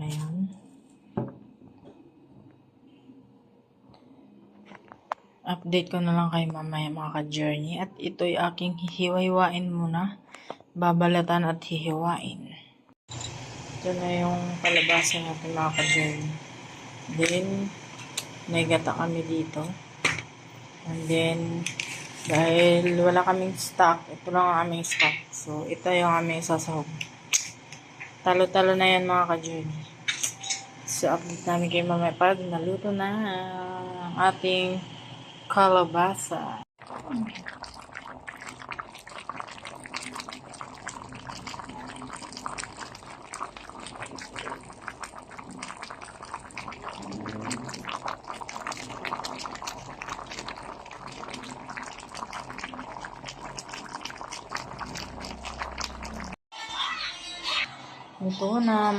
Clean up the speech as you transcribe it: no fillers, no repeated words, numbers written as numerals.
Ayan. Update ko na lang kayo mamaya mga ka-journey. At ito'y aking hihiwa-hiwain muna. Babalatan at hihiwain. Ito na yung kalabasa natin mga ka-journey. Then, may gata kami dito. And then, dahil wala kaming stock, ito lang ang aming stock. So, ito yung aming sasahog. Talo-talo na yan mga ka-journey. So, update namin kayo mamaya pag naluto na ang ating kalabasa. Ito na.